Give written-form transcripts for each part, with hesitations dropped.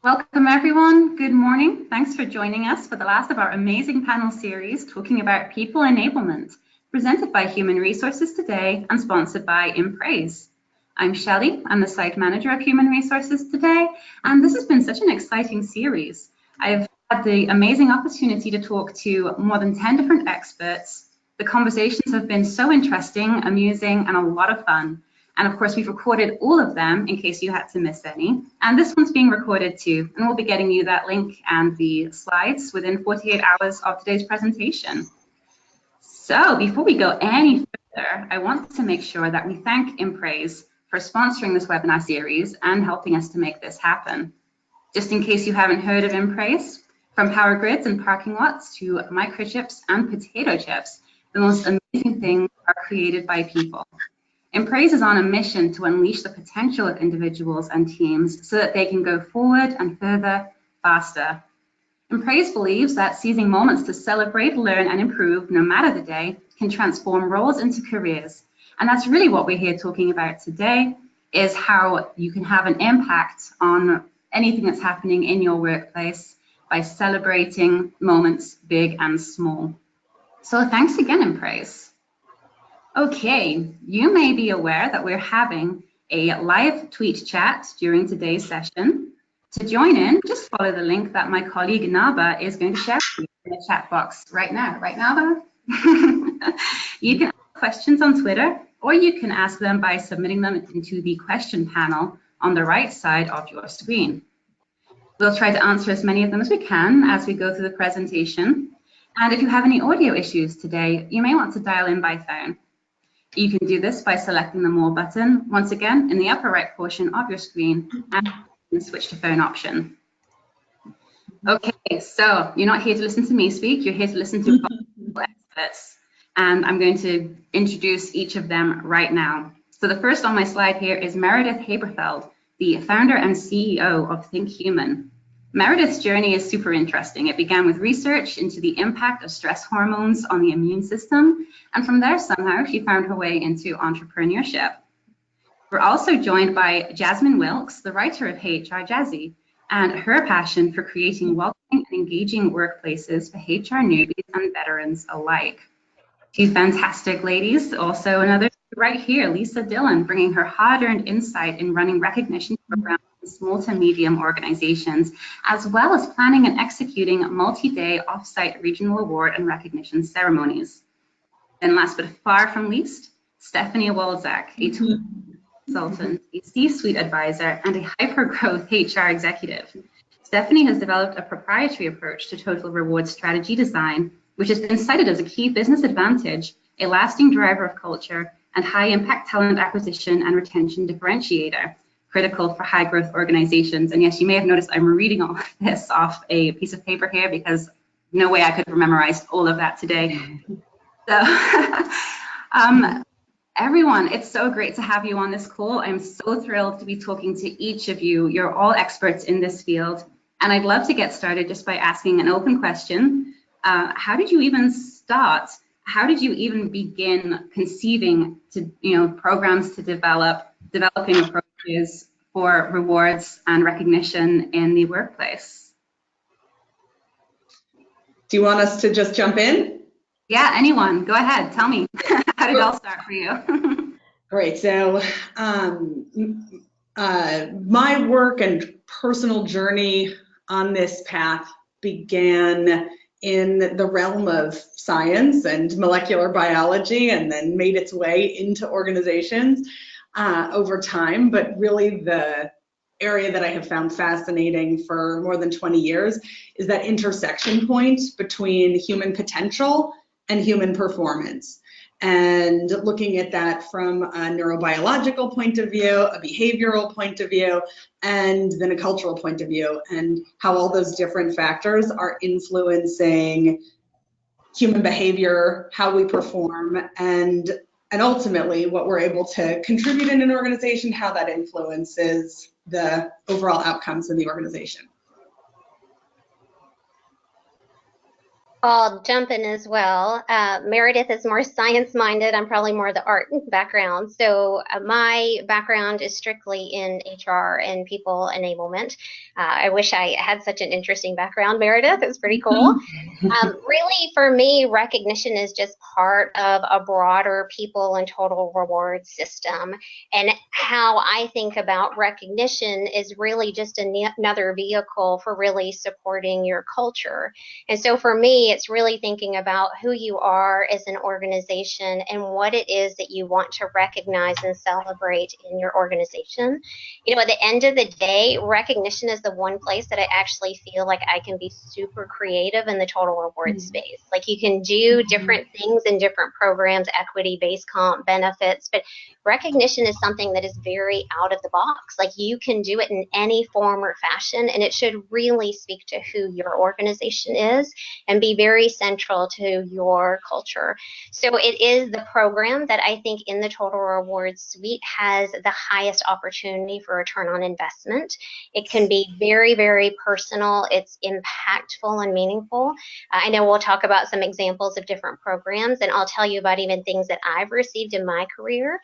Welcome everyone, good morning. Thanks for joining us for the last of our amazing panel series talking about people enablement, presented by Human Resources Today and sponsored by Impraise. I'm Shelley, I'm the site manager of Human Resources Today, and this has been such an exciting series. I've had the amazing opportunity to talk to more than 10 different experts. The conversations have been so interesting, amusing, and a lot of fun. And of course, we've recorded all of them in case you had to miss any. And this one's being recorded too. And we'll be getting you that link and the slides within 48 hours of today's presentation. So before we go any further, I want to make sure that we thank Impraise for sponsoring this webinar series and helping us to make this happen. Just in case you haven't heard of Impraise, from power grids and parking lots to microchips and potato chips, the most amazing things are created by people. Impraise is on a mission to unleash the potential of individuals and teams so that they can go forward and further, faster. Impraise believes that seizing moments to celebrate, learn, and improve, no matter the day, can transform roles into careers. And that's really what we're here talking about today, is how you can have an impact on anything that's happening in your workplace by celebrating moments big and small. So thanks again, Impraise. Okay, you may be aware that we're having a live tweet chat during today's session. To join in, just follow the link that my colleague Naba is going to share with you in the chat box right now. Right, Naba? You can ask questions on Twitter, or you can ask them by submitting them into the question panel on the right side of your screen. We'll try to answer as many of them as we can as we go through the presentation. And if you have any audio issues today, you may want to dial in by phone. You can do this by selecting the More button, once again, in the upper right portion of your screen, and the switch to phone option. Okay, so you're not here to listen to me speak, you're here to listen to experts. And I'm going to introduce each of them right now. So the first on my slide here is Meredith Haberfeld, the founder and CEO of Think Human. Meredith's journey is super interesting. It began with research into the impact of stress hormones on the immune system, and from there somehow she found her way into entrepreneurship. We're also joined by Jasmine Wilkes, the writer of Hey HR Jazzy, and her passion for creating welcoming and engaging workplaces for HR newbies and veterans alike. Two fantastic ladies, also another right here, Lisa Dillon, bringing her hard-earned insight in running recognition programs in small to medium organizations, as well as planning and executing multi-day off-site regional award and recognition ceremonies. And last but far from least, Stephanie Walczak, a consultant, a C-suite advisor, and a hyper-growth HR executive. Stephanie has developed a proprietary approach to total reward strategy design, which has been cited as a key business advantage, a lasting driver of culture, and high-impact talent acquisition and retention differentiator, critical for high-growth organizations. And yes, you may have noticed I'm reading all of this off a piece of paper here because no way I could have memorized all of that today. So, everyone, it's so great to have you on this call. I'm so thrilled to be talking to each of you. You're all experts in this field. And I'd love to get started just by asking an open question. How did you even start? How did you even begin conceiving programs to developing approaches for rewards and recognition in the workplace? Do you want us to just jump in? Yeah, anyone, go ahead, tell me. How did it all start for you? Great, so my work and personal journey on this path began in the realm of science and molecular biology, and then made its way into organizations over time. But really the area that I have found fascinating for more than 20 years is that intersection point between human potential and human performance. And looking at that from a neurobiological point of view, a behavioral point of view, and then a cultural point of view, and how all those different factors are influencing human behavior, how we perform, and ultimately what we're able to contribute in an organization, how that influences the overall outcomes in the organization. I'll jump in as well. Meredith is more science-minded. I'm probably more the art background. So my background is strictly in HR and people enablement. I wish I had such an interesting background, Meredith. It's pretty cool. Really, for me, recognition is just part of a broader people and total reward system. And how I think about recognition is really just another vehicle for really supporting your culture. And so for me, it's really thinking about who you are as an organization and what it is that you want to recognize and celebrate in your organization. You know, at the end of the day, recognition is the one place that I actually feel like I can be super creative in the total reward space. Like you can do different things in different programs, equity, base comp, benefits, but recognition is something that is very out of the box. Like you can do it in any form or fashion, and it should really speak to who your organization is and be very central to your culture. So it is the program that I think in the total rewards suite has the highest opportunity for return on investment. It can be very, very personal. It's impactful and meaningful. I know we'll talk about some examples of different programs, and I'll tell you about even things that I've received in my career,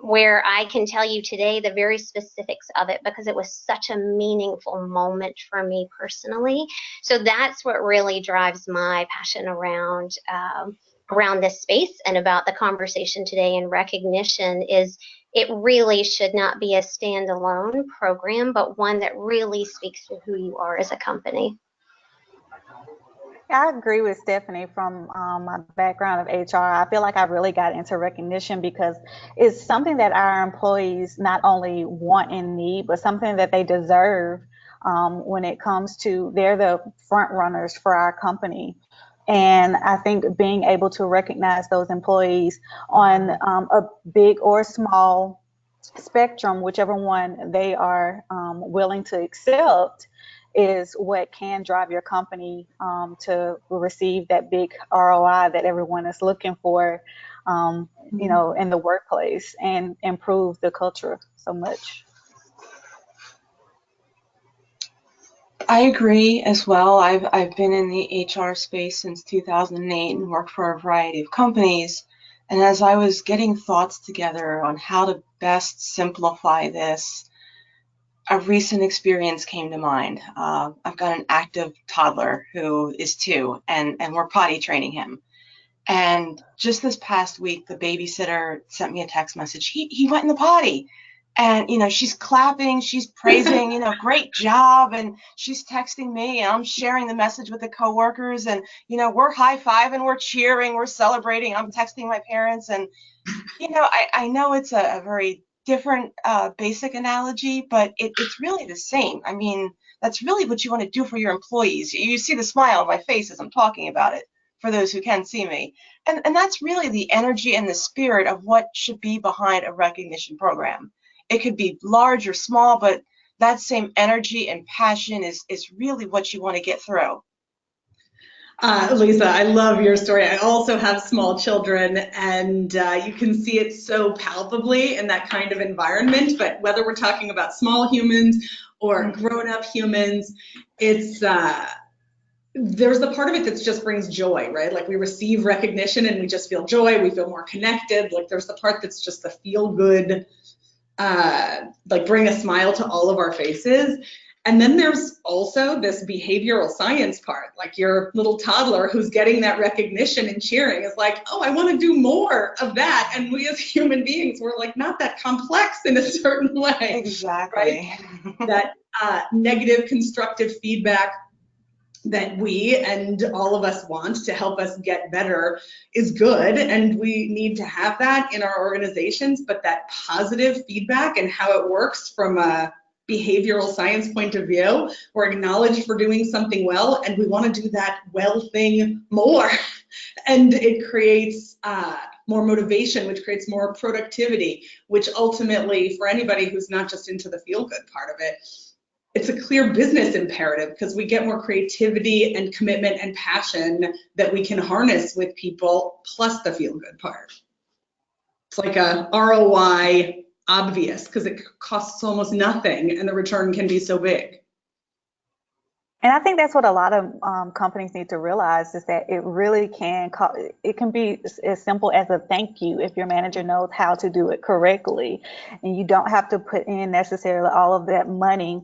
where I can tell you today the very specifics of it because it was such a meaningful moment for me personally. So that's what really drives my passion around this space and about the conversation today. And recognition is, it really should not be a standalone program, but one that really speaks to who you are as a company. I agree with Stephanie from my background of HR. I feel like I really got into recognition because it's something that our employees not only want and need, but something that they deserve when it comes to, they're the front runners for our company. And I think being able to recognize those employees on a big or small spectrum, whichever one they are willing to accept, is what can drive your company to receive that big ROI that everyone is looking for, you know, in the workplace and improve the culture so much. I agree as well. I've been in the HR space since 2008 and worked for a variety of companies. And as I was getting thoughts together on how to best simplify this, a recent experience came to mind. I've got an active toddler who is 2, and we're potty training him. And just this past week, the babysitter sent me a text message. He went in the potty. And, you know, she's clapping, she's praising, you know, great job. And she's texting me, and I'm sharing the message with the coworkers. And, you know, we're high-fiving, we're cheering, we're celebrating. I'm texting my parents. And, you know, I know it's a very different basic analogy, but it's really the same. I mean, that's really what you want to do for your employees. You see the smile on my face as I'm talking about it, for those who can see me. And that's really the energy and the spirit of what should be behind a recognition program. It could be large or small, but that same energy and passion is really what you want to get through. Lisa, I love your story. I also have small children, and you can see it so palpably in that kind of environment. But whether we're talking about small humans or grown-up humans, it's there's the part of it that just brings joy, right? Like we receive recognition and we just feel joy. We feel more connected. Like there's the part that's just the feel-good, like bring a smile to all of our faces. And then there's also this behavioral science part, like your little toddler who's getting that recognition and cheering is like, oh, I want to do more of that. And we as human beings, we're like not that complex in a certain way. Exactly. Right? That negative constructive feedback that we and all of us want to help us get better is good, and we need to have that in our organizations, but that positive feedback and how it works from a behavioral science point of view, we're acknowledged for doing something well, and we want to do that well thing more. And it creates more motivation, which creates more productivity, which ultimately, for anybody who's not just into the feel-good part of it, it's a clear business imperative because we get more creativity and commitment and passion that we can harness with people, plus the feel-good part. It's like a ROI obvious because it costs almost nothing and the return can be so big. And I think that's what a lot of companies need to realize is that it really it can be as simple as a thank you if your manager knows how to do it correctly. And you don't have to put in necessarily all of that money.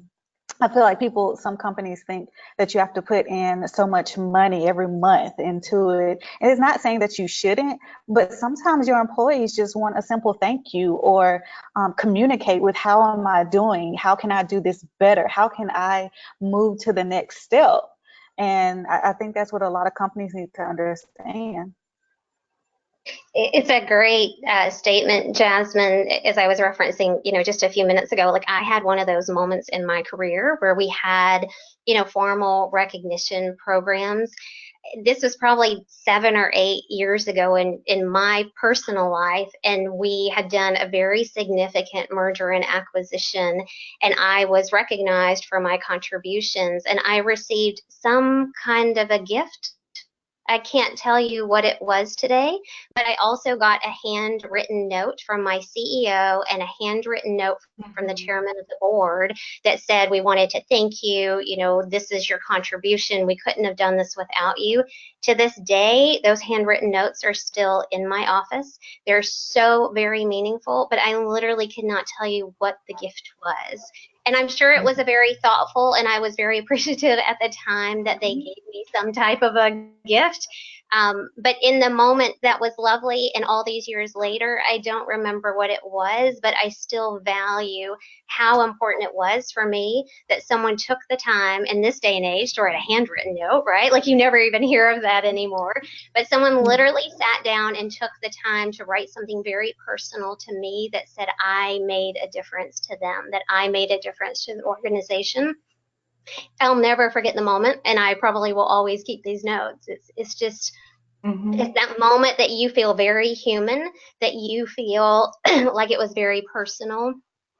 I feel like some companies think that you have to put in so much money every month into it. And it's not saying that you shouldn't, but sometimes your employees just want a simple thank you or communicate with how am I doing? How can I do this better? How can I move to the next step? And I think that's what a lot of companies need to understand. It's a great statement, Jasmine. As I was referencing, just a few minutes ago, like I had one of those moments in my career where we had, formal recognition programs. This was probably 7 or 8 years ago in my personal life, and we had done a very significant merger and acquisition, and I was recognized for my contributions, and I received some kind of a gift. I can't tell you what it was today, but I also got a handwritten note from my CEO and a handwritten note from the chairman of the board that said, we wanted to thank you. This is your contribution. We couldn't have done this without you. To this day, those handwritten notes are still in my office. They're so very meaningful, but I literally could not tell you what the gift was. And I'm sure it was a very thoughtful, and I was very appreciative at the time that they gave me some type of a gift. But in the moment, that was lovely. And all these years later, I don't remember what it was, but I still value how important it was for me that someone took the time in this day and age to write a handwritten note, right? Like you never even hear of that anymore. But someone literally sat down and took the time to write something very personal to me that said I made a difference to them, that I made a difference to the organization. I'll never forget the moment, and I probably will always keep these notes. It's just it's that moment that you feel very human, that you feel like it was very personal,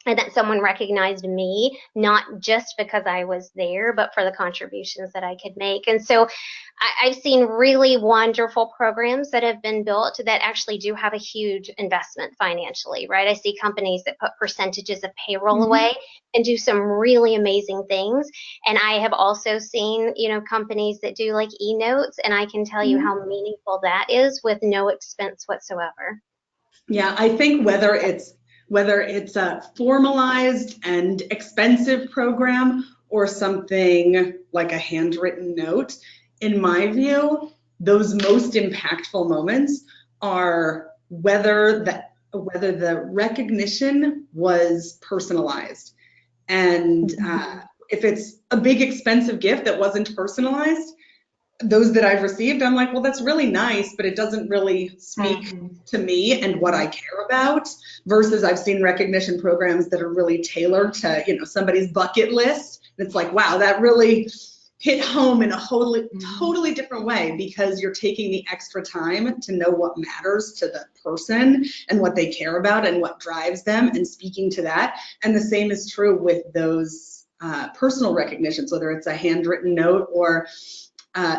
and that someone recognized me, not just because I was there, but for the contributions that I could make. And so I've seen really wonderful programs that have been built that actually do have a huge investment financially, right? I see companies that put percentages of payroll away and do some really amazing things. And I have also seen, companies that do like e-notes, and I can tell you how meaningful that is with no expense whatsoever. Yeah, I think whether it's a formalized and expensive program or something like a handwritten note, in my view, those most impactful moments are whether the recognition was personalized. And if it's a big expensive gift that wasn't personalized, those that I've received, I'm like, well, that's really nice, but it doesn't really speak to me and what I care about, versus I've seen recognition programs that are really tailored to, somebody's bucket list. And it's like, wow, that really hit home in a totally different way, because you're taking the extra time to know what matters to the person and what they care about and what drives them, and speaking to that. And the same is true with those personal recognitions, whether it's a handwritten note or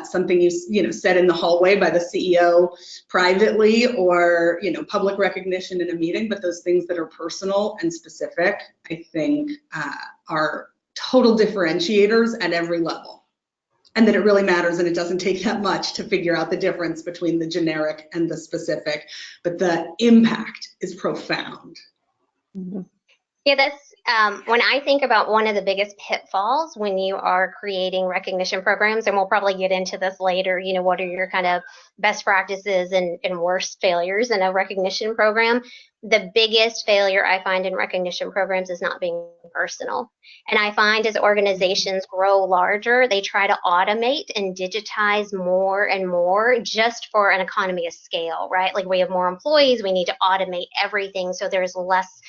something you said in the hallway by the CEO privately, or public recognition in a meeting. But those things that are personal and specific, I think, are total differentiators at every level, and that it really matters, and it doesn't take that much to figure out the difference between the generic and the specific, but the impact is profound. Yeah, that's when I think about one of the biggest pitfalls when you are creating recognition programs, and we'll probably get into this later, what are your kind of best practices and worst failures in a recognition program. The biggest failure I find in recognition programs is not being personal. And I find as organizations grow larger, they try to automate and digitize more and more just for an economy of scale, right? Like we have more employees, we need to automate everything so there's less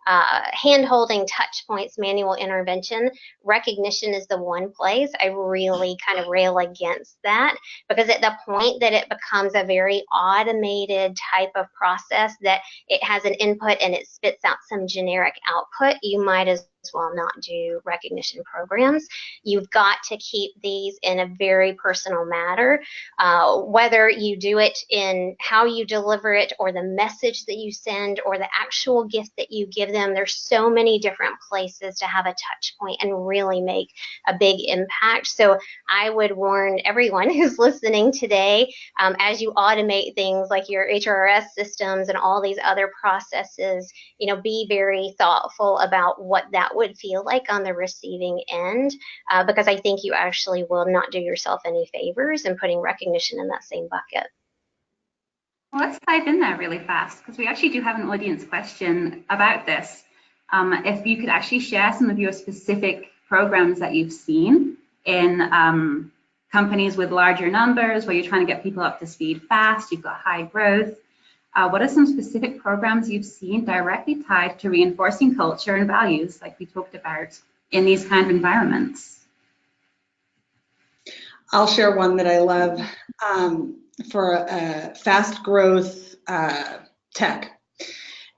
hand-holding, touch points, manual intervention. Recognition is the one place I really kind of rail against that, because at the point that it becomes a very automated type of process, that it has an input and it spits out some generic output, you might as will not do recognition programs. You've got to keep these in a very personal manner, whether you do it in how you deliver it or the message that you send or the actual gift that you give them. There's so many different places to have a touch point and really make a big impact. So I would warn everyone who's listening today, as you automate things like your HRS systems and all these other processes, be very thoughtful about what that would feel like on the receiving end, because I think you actually will not do yourself any favors in putting recognition in that same bucket. Well, let's dive in there really fast, because we actually do have an audience question about this. If you could actually share some of your specific programs that you've seen in companies with larger numbers, where you're trying to get people up to speed fast, you've got high growth. What are some specific programs you've seen directly tied to reinforcing culture and values, like we talked about, in these kind of environments? I'll share one that I love for fast growth tech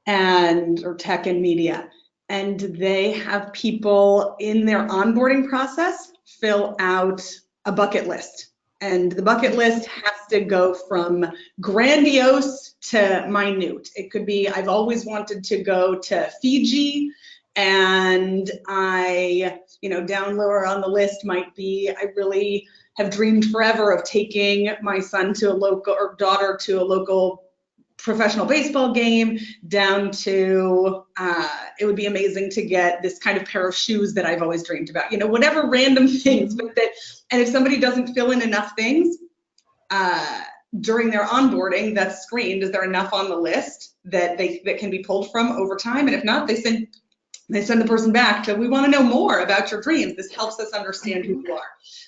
or tech and media. And they have people in their onboarding process fill out a bucket list. And the bucket list has to go from grandiose to minute. It could be, I've always wanted to go to Fiji, and down lower on the list might be, I really have dreamed forever of taking my son to a local, or daughter to a local professional baseball game, down to it would be amazing to get this kind of pair of shoes that I've always dreamed about, whatever random things. And if somebody doesn't fill in enough things during their onboarding that's screened, is there enough on the list that can be pulled from over time? And if not, they send the person back to, we want to know more about your dreams. This helps us understand who you are.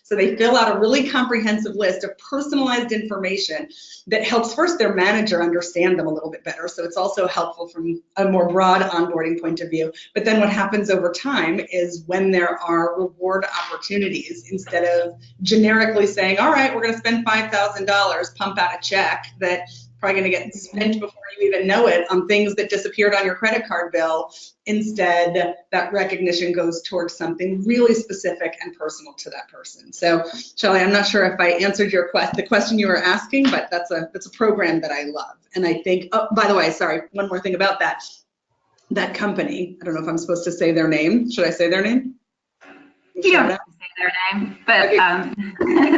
So they fill out a really comprehensive list of personalized information that helps first their manager understand them a little bit better. So it's also helpful from a more broad onboarding point of view. But then what happens over time is, when there are reward opportunities, instead of generically saying, all right, we're going to spend $5,000, pump out a check that's probably going to get spent before you even know it on things that disappeared on your credit card bill. Instead, that recognition goes towards something really specific and personal to that person. So, Shelley, I'm not sure if I answered the question you were asking, but that's a program that I love. And I think, oh, by the way, sorry, one more thing about that company. I don't know if I'm supposed to say their name. Should I say their name? You don't have to say their name, but okay.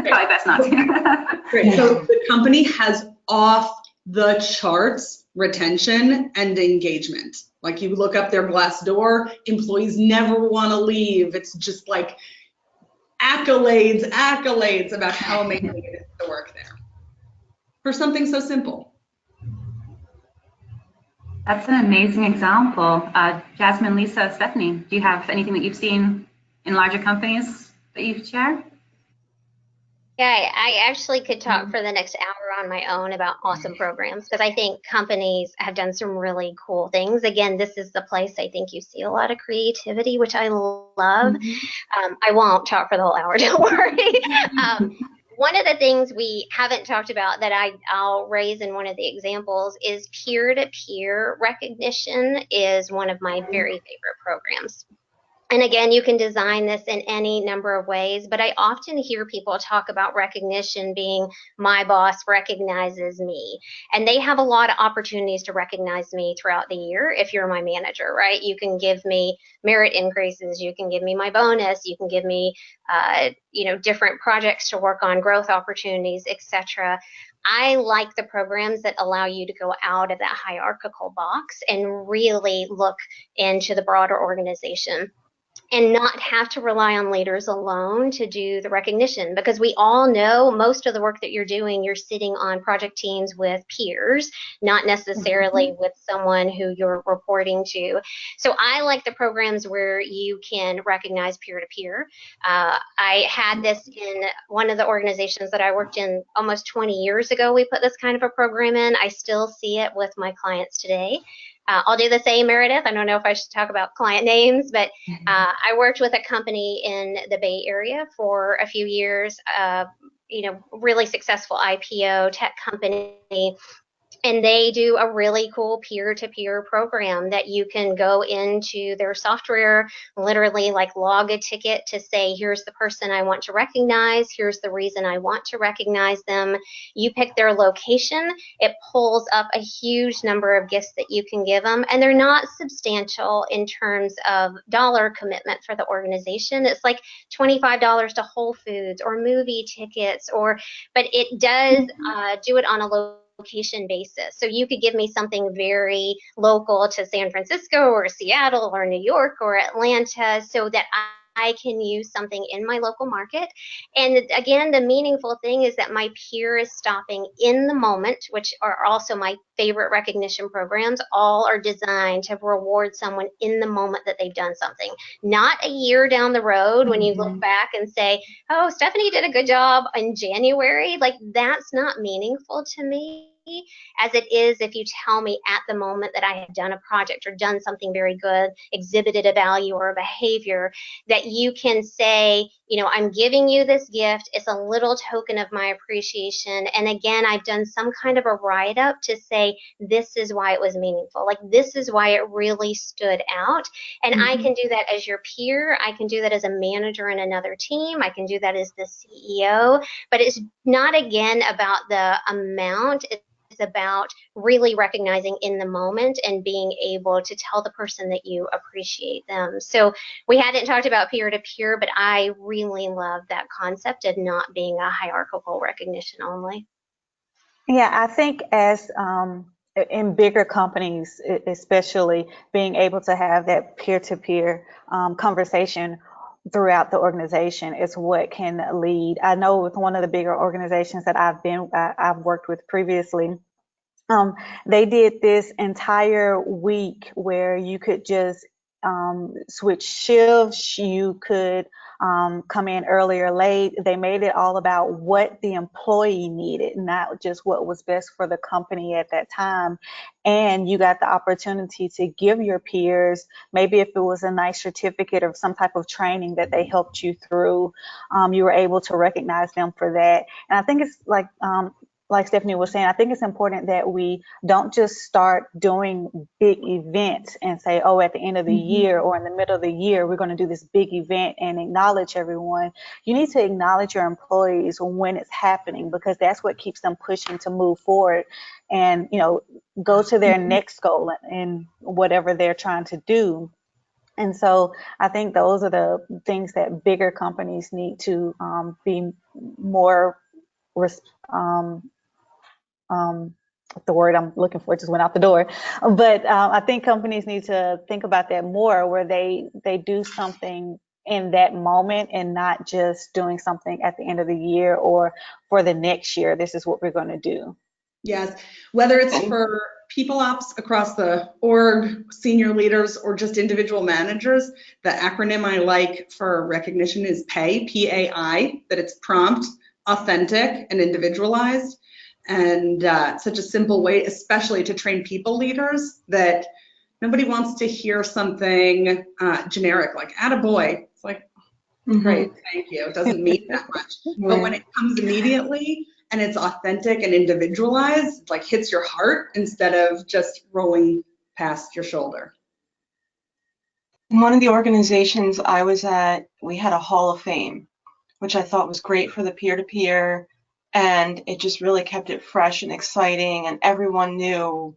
Probably best not to. Great. So the company has off the charts retention and engagement. Like, you look up their Glassdoor, employees never want to leave. It's just like accolades about how amazing it is to work there for something so simple. That's an amazing example. Jasmine, Lisa, Stephanie, do you have anything that you've seen in larger companies that you've shared? Yeah, I actually could talk for the next hour on my own about awesome programs, because I think companies have done some really cool things. Again, this is the place I think you see a lot of creativity, which I love. I won't talk for the whole hour, don't worry. One of the things we haven't talked about that I'll raise in one of the examples is peer-to-peer recognition is one of my very favorite programs. And again, you can design this in any number of ways, but I often hear people talk about recognition being, my boss recognizes me. And they have a lot of opportunities to recognize me throughout the year if you're my manager, right? You can give me merit increases, you can give me my bonus, you can give me different projects to work on, growth opportunities, etc. I like the programs that allow you to go out of that hierarchical box and really look into the broader organization, and not have to rely on leaders alone to do the recognition, because we all know most of the work that you're doing, you're sitting on project teams with peers, not necessarily with someone who you're reporting to. So I like the programs where you can recognize peer-to-peer. I had this in one of the organizations that I worked in almost 20 years ago. We put this kind of a program in. I still see it with my clients today. I'll do the same, Meredith. I don't know if I should talk about client names, but I worked with a company in the Bay Area for a few years, really successful IPO tech company. And they do a really cool peer-to-peer program that you can go into their software, literally like log a ticket to say, here's the person I want to recognize, here's the reason I want to recognize them. You pick their location, it pulls up a huge number of gifts that you can give them, and they're not substantial in terms of dollar commitment for the organization. It's like $25 to Whole Foods or movie tickets, but it does do it on a location basis. So you could give me something very local to San Francisco or Seattle or New York or Atlanta so that I can use something in my local market. And again, the meaningful thing is that my peer is stopping in the moment, which are also my favorite recognition programs. All are designed to reward someone in the moment that they've done something, not a year down the road when you look back and say, oh, Stephanie did a good job in January. Like, that's not meaningful to me as it is if you tell me at the moment that I have done a project or done something very good, exhibited a value or a behavior, that you can say, you know, I'm giving you this gift. It's a little token of my appreciation. And again, I've done some kind of a write-up to say, this is why it was meaningful. Like, this is why it really stood out. And I can do that as your peer. I can do that as a manager in another team. I can do that as the CEO. But it's not, again, about the amount. It's about really recognizing in the moment and being able to tell the person that you appreciate them. So we hadn't talked about peer-to-peer, but I really love that concept of not being a hierarchical recognition only. Yeah, I think as in bigger companies, especially being able to have that peer-to-peer conversation throughout the organization is what can lead. I know with one of the bigger organizations that I've worked with previously, they did this entire week where you could just switch shifts, you could come in early or late. They made it all about what the employee needed, not just what was best for the company at that time. And you got the opportunity to give your peers, maybe if it was a nice certificate or some type of training that they helped you through, you were able to recognize them for that. And I think it's like Stephanie was saying, I think it's important that we don't just start doing big events and say, oh, at the end of the year or in the middle of the year, we're going to do this big event and acknowledge everyone. You need to acknowledge your employees when it's happening, because that's what keeps them pushing to move forward and, you know, go to their next goal and whatever they're trying to do. And so I think those are the things that bigger companies need to be more the word I'm looking for just went out the door. But I think companies need to think about that more, where they do something in that moment and not just doing something at the end of the year or for the next year. This is what we're going to do. Yes, whether it's for people ops across the org, senior leaders, or just individual managers, the acronym I like for recognition is PAI, P-A-I, that it's prompt, authentic, and individualized. And such a simple way, especially to train people leaders, that nobody wants to hear something generic like attaboy. It's like, great, thank you. It doesn't mean that much. But when it comes immediately and it's authentic and individualized, it like hits your heart instead of just rolling past your shoulder. In one of the organizations I was at, we had a Hall of Fame, which I thought was great for the peer-to-peer. And it just really kept it fresh and exciting, and everyone knew,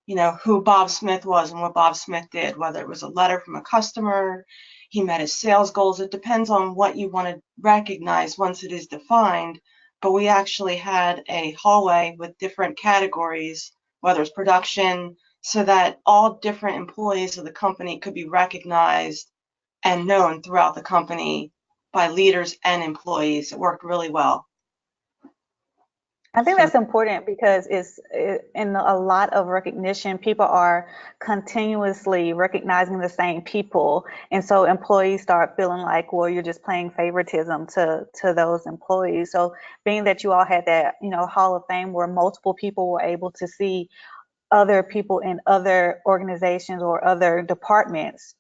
you know, who Bob Smith was and what Bob Smith did, whether it was a letter from a customer, he met his sales goals. It depends on what you want to recognize once it is defined. But we actually had a hallway with different categories, whether it's production, so that all different employees of the company could be recognized and known throughout the company by leaders and employees. It worked really well. I think that's important because in a lot of recognition, people are continuously recognizing the same people. And so employees start feeling like, well, you're just playing favoritism to those employees. So being that you all had that, you know, Hall of Fame where multiple people were able to see other people in other organizations or other departments,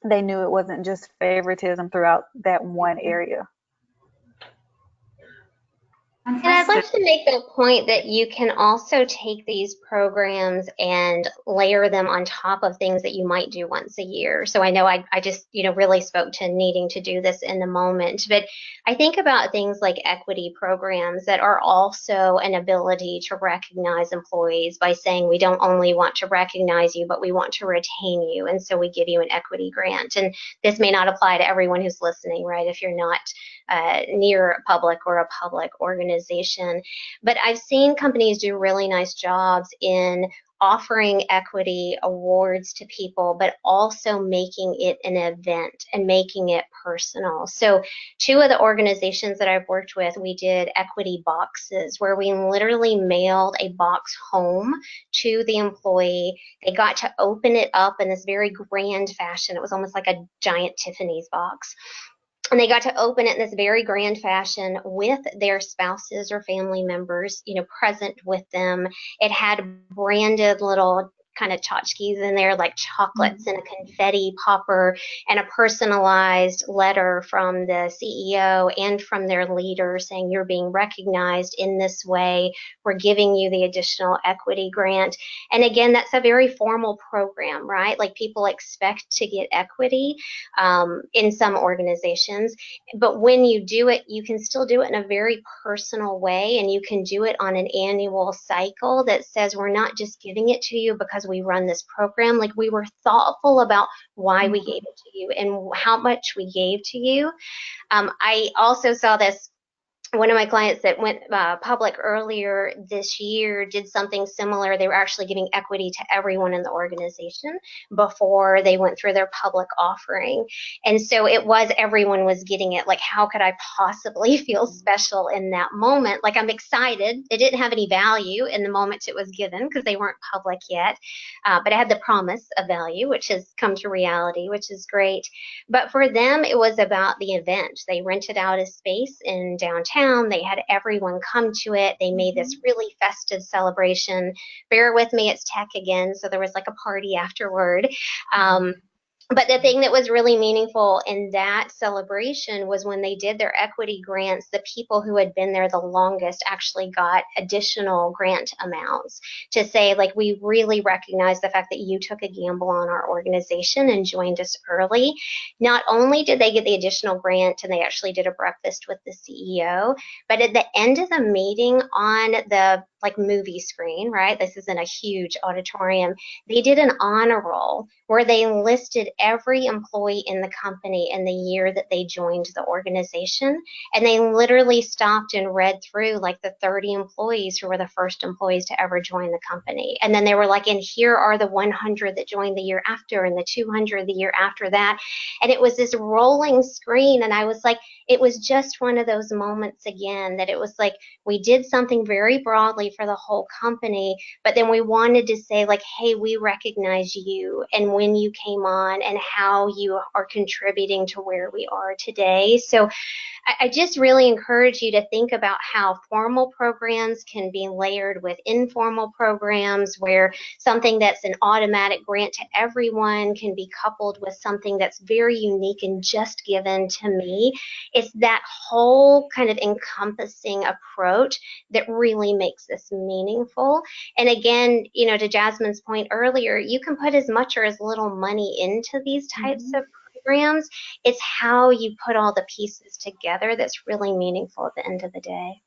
they knew it wasn't just favoritism throughout that one area. And I'd like Fantastic. to make the point that you can also take these programs and layer them on top of things that you might do once a year. So I know I just, really spoke to needing to do this in the moment, but I think about things like equity programs that are also an ability to recognize employees by saying we don't only want to recognize you, but we want to retain you. And so we give you an equity grant. And this may not apply to everyone who's listening, right? If you're not near a public or a public organization. But I've seen companies do really nice jobs in offering equity awards to people, but also making it an event and making it personal. So 2 of the organizations that I've worked with, we did equity boxes where we literally mailed a box home to the employee. They got to open it up in this very grand fashion. It was almost like a giant Tiffany's box. And they got to open it in this very grand fashion with their spouses or family members, present with them. It had branded little kind of tchotchkes in there, like chocolates and a confetti popper, and a personalized letter from the CEO and from their leader saying, you're being recognized in this way. We're giving you the additional equity grant. And again, that's a very formal program, right? Like people expect to get equity in some organizations. But when you do it, you can still do it in a very personal way, and you can do it on an annual cycle that says we're not just giving it to you because we run this program. Like we were thoughtful about why we gave it to you and how much we gave to you. I also saw this. One of my clients that went public earlier this year did something similar. They were actually giving equity to everyone in the organization before they went through their public offering. And so it was, everyone was getting it. Like, how could I possibly feel special in that moment? Like, I'm excited. It didn't have any value in the moment it was given because they weren't public yet. But it had the promise of value, which has come to reality, which is great. But for them, it was about the event. They rented out a space in downtown. They had everyone come to it. They made this really festive celebration. Bear with me, it's tech again. So there was like a party afterward. But the thing that was really meaningful in that celebration was when they did their equity grants, the people who had been there the longest actually got additional grant amounts to say, like, we really recognize the fact that you took a gamble on our organization and joined us early. Not only did they get the additional grant and they actually did a breakfast with the CEO, but at the end of the meeting on the movie screen, right? This is in a huge auditorium. They did an honor roll where they listed every employee in the company and the year that they joined the organization. And they literally stopped and read through like the 30 employees who were the first employees to ever join the company. And then they were like, and here are the 100 that joined the year after and the 200 the year after that. And it was this rolling screen. And I was like, it was just one of those moments again that it was like, we did something very broadly for the whole company, but then we wanted to say like, hey, we recognize you and when you came on and how you are contributing to where we are today. So I just really encourage you to think about how formal programs can be layered with informal programs, where something that's an automatic grant to everyone can be coupled with something that's very unique and just given to me. It's that whole kind of encompassing approach that really makes this meaningful. And again, to Jasmine's point earlier, you can put as much or as little money into these types of programs. It's how you put all the pieces together that's really meaningful at the end of the day.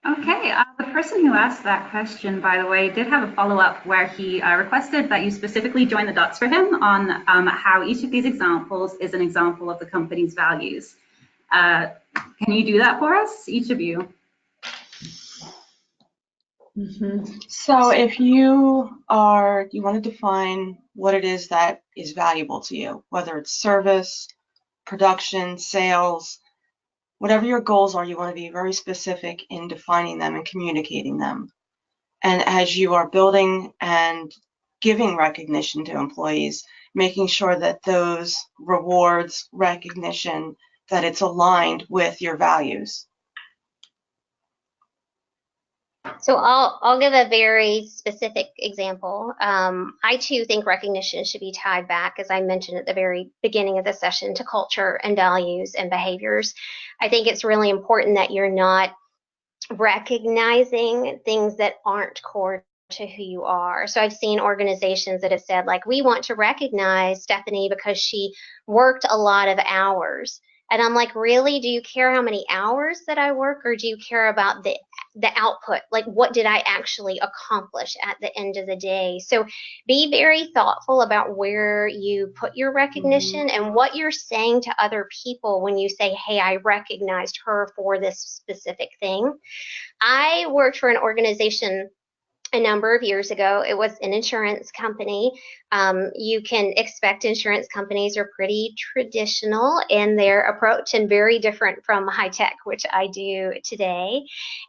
Okay, the person who asked that question, by the way, did have a follow-up where he requested that you specifically join the dots for him on how each of these examples is an example of the company's values. Can you do that for us, each of you? So if you want to define what it is that is valuable to you, whether it's service, production, sales, whatever your goals are, you want to be very specific in defining them and communicating them. And as you are building and giving recognition to employees, making sure that those rewards, recognition, that it's aligned with your values. So I'll give a very specific example. I too think recognition should be tied back, as I mentioned at the very beginning of the session, to culture and values and behaviors. I think it's really important that you're not recognizing things that aren't core to who you are. So I've seen organizations that have said, like, we want to recognize Stephanie because she worked a lot of hours. And I'm like, really? Do you care how many hours that I work, or do you care about the output? Like, what did I actually accomplish at the end of the day? So be very thoughtful about where you put your recognition and what you're saying to other people when you say, hey, I recognized her for this specific thing. I worked for an organization a number of years ago. It was an insurance company. You can expect insurance companies are pretty traditional in their approach and very different from high tech, which I do today.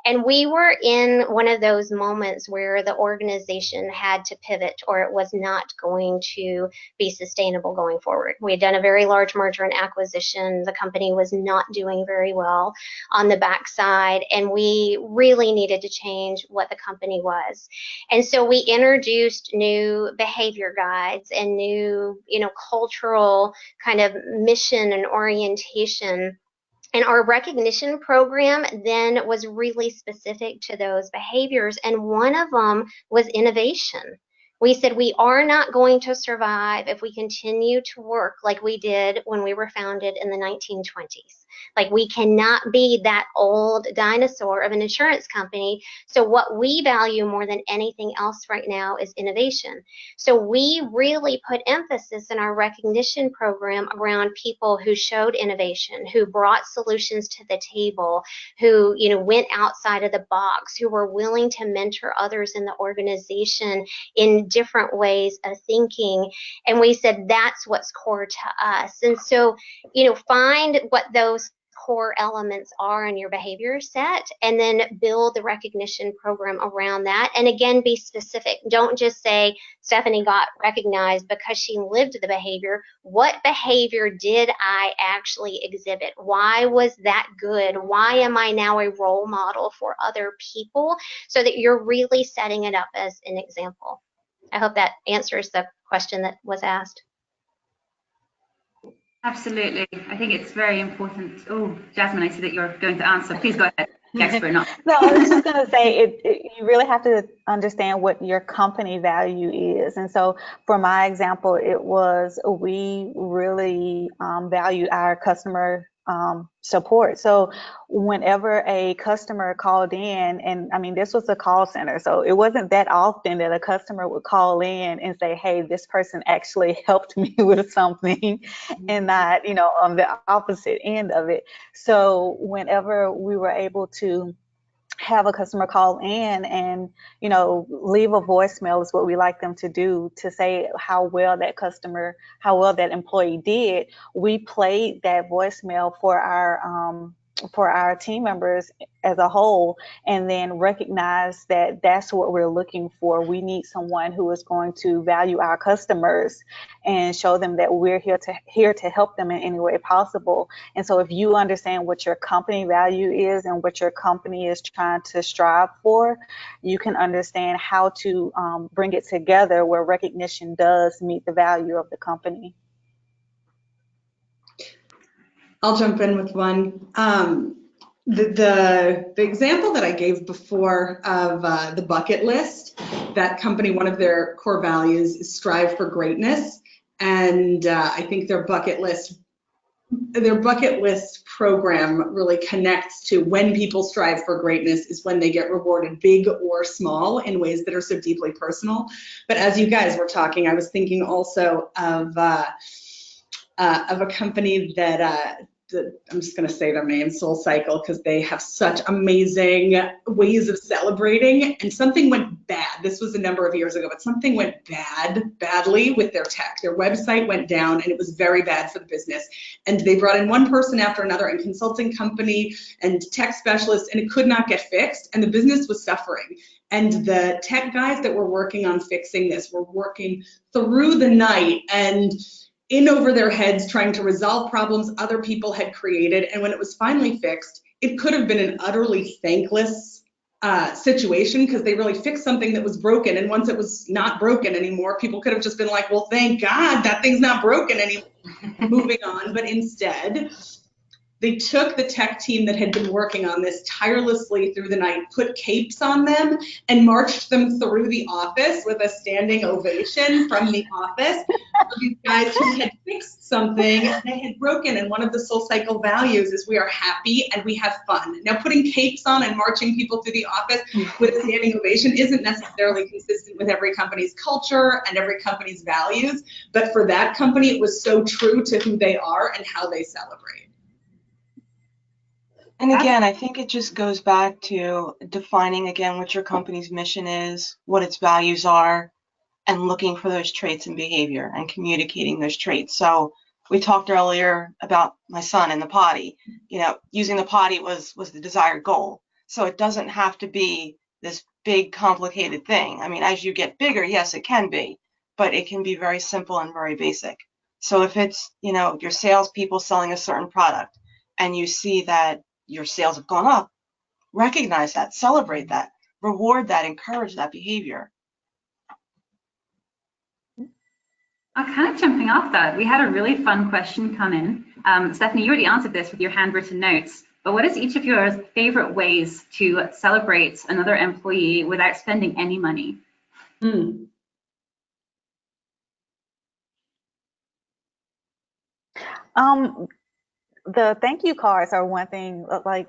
And we were in one of those moments where the organization had to pivot, or it was not going to be sustainable going forward. We had done a very large merger and acquisition. The company was not doing very well on the backside, and we really needed to change what the company was. And so we introduced new behavior guides and new, cultural kind of mission and orientation. And our recognition program then was really specific to those behaviors. And one of them was innovation. We said we are not going to survive if we continue to work like we did when we were founded in the 1920s. Like, we cannot be that old dinosaur of an insurance company. So what we value more than anything else right now is innovation. So we really put emphasis in our recognition program around people who showed innovation, who brought solutions to the table, who, went outside of the box, who were willing to mentor others in the organization in different ways of thinking. And we said that's what's core to us. And so, find what those core elements are in your behavior set, and then build the recognition program around that. And again, be specific. Don't just say Stephanie got recognized because she lived the behavior. What behavior did I actually exhibit? Why was that good? Why am I now a role model for other people? So that you're really setting it up as an example. I hope that answers the question that was asked. Absolutely. I think it's very important. Oh, Jasmine, I see that you're going to answer. Please go ahead. Expert, not. No, I was just going to say, you really have to understand what your company value is. And so for my example, it was, we really value our customer support. So whenever a customer called in, and I mean, this was a call center, so it wasn't that often that a customer would call in and say, hey, this person actually helped me with something, and not, on the opposite end of it. So whenever we were able to have a customer call in and, leave a voicemail is what we like them to do, to say how well that employee did. We played that voicemail for our team members as a whole, and then recognize that that's what we're looking for. We need someone who is going to value our customers and show them that we're here to help them in any way possible. And so if you understand what your company value is and what your company is trying to strive for, you can understand how to bring it together where recognition does meet the value of the company. I'll jump in with one. The example that I gave before of the bucket list, that company, one of their core values is strive for greatness. And I think their bucket list program really connects to when people strive for greatness is when they get rewarded, big or small, in ways that are so deeply personal. But as you guys were talking, I was thinking also of a company that I'm just going to say their name, Soul Cycle, because they have such amazing ways of celebrating. And something went bad. This was a number of years ago, but something went badly with their tech. Their website went down, and it was very bad for the business. And they brought in one person after another, and consulting company and tech specialists, and it could not get fixed. And the business was suffering. And the tech guys that were working on fixing this were working through the night and in over their heads trying to resolve problems other people had created. And when it was finally fixed, it could have been an utterly thankless situation, because they really fixed something that was broken. And once it was not broken anymore, people could have just been like, well, thank God that thing's not broken anymore, moving on. But instead, they took the tech team that had been working on this tirelessly through the night, put capes on them, and marched them through the office with a standing ovation from the office. These guys who had fixed something they had broken, and one of the Soul Cycle values is we are happy and we have fun. Now, putting capes on and marching people through the office with a standing ovation isn't necessarily consistent with every company's culture and every company's values, but for that company, it was so true to who they are and how they celebrate. And again, I think it just goes back to defining again what your company's mission is, what its values are, and looking for those traits and behavior and communicating those traits. So we talked earlier about my son and the potty. You know, using the potty was the desired goal. So it doesn't have to be this big, complicated thing. I mean, as you get bigger, yes, it can be, but it can be very simple and very basic. So if it's, you know, your salespeople selling a certain product and you see that your sales have gone up, recognize that, celebrate that, reward that, encourage that behavior. Kind of jumping off that, we had a really fun question come in. Stephanie, you already answered this with your handwritten notes, but what is each of your favorite ways to celebrate another employee without spending any money? The thank you cards are one thing, like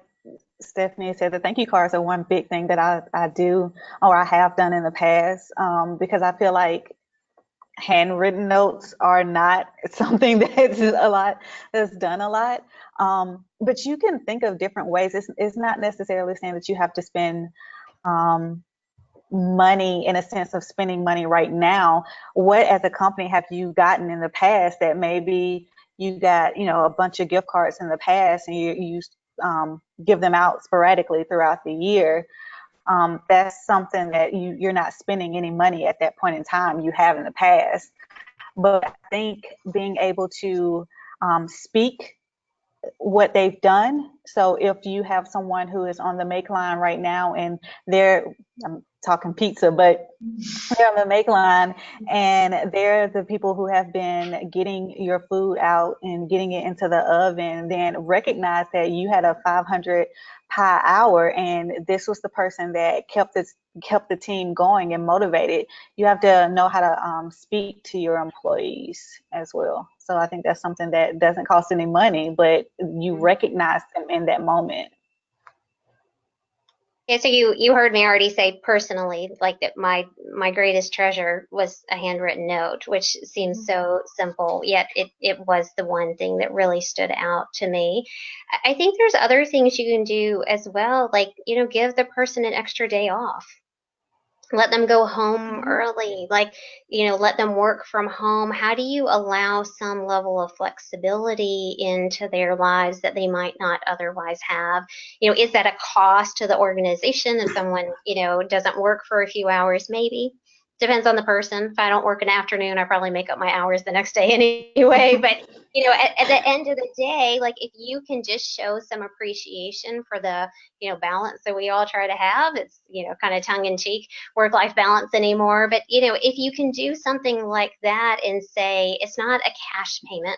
Stephanie said, the thank you cards are one big thing that I do, or I have done in the past, because I feel like handwritten notes are not something that's done a lot. But you can think of different ways. It's not necessarily saying that you have to spend money in a sense of spending money right now. What as a company have you gotten in the past that maybe you got, you know, a bunch of gift cards in the past and you give them out sporadically throughout the year? That's something that you're not spending any money at that point in time, you have in the past. But I think being able to speak what they've done. So if you have someone who is on the make line right now and I'm talking pizza, but they're on the make line and they're the people who have been getting your food out and getting it into the oven, then recognize that you had a 500 pie hour and this was the person that kept the team going and motivated. You have to know how to speak to your employees as well. So I think that's something that doesn't cost any money, but you recognize them in that moment. Yeah, so you heard me already say personally, like that my greatest treasure was a handwritten note, which seems so simple, yet it was the one thing that really stood out to me. I think there's other things you can do as well, like, you know, give the person an extra day off. Let them go home early, like, you know, let them work from home. How do you allow some level of flexibility into their lives that they might not otherwise have? You know, is that a cost to the organization if someone, you know, doesn't work for a few hours? Maybe. Depends on the person. If I don't work an afternoon, I probably make up my hours the next day anyway. But, you know, at the end of the day, like if you can just show some appreciation for the, you know, balance that we all try to have, it's, you know, kind of tongue in cheek work-life balance anymore. But, you know, if you can do something like that and say it's not a cash payment.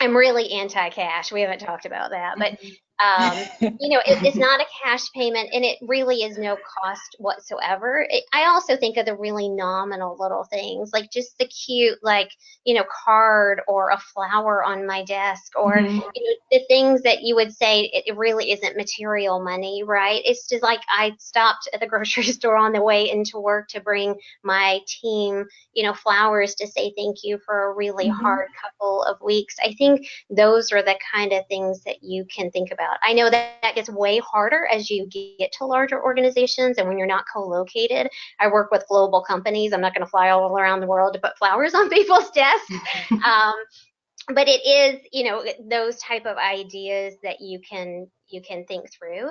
I'm really anti-cash. We haven't talked about that, but you know, it's not a cash payment, and it really is no cost whatsoever. I also think of the really nominal little things, like just the cute, like, you know, card or a flower on my desk, or you know, the things that you would say it really isn't material money, right? It's just like I stopped at the grocery store on the way into work to bring my team, you know, flowers to say thank you for a really hard couple of weeks. I think those are the kind of things that you can think about. I know that gets way harder as you get to larger organizations and when you're not co-located. I work with global companies. I'm not going to fly all around the world to put flowers on people's desks. But it is, you know, those type of ideas that you can you can think through.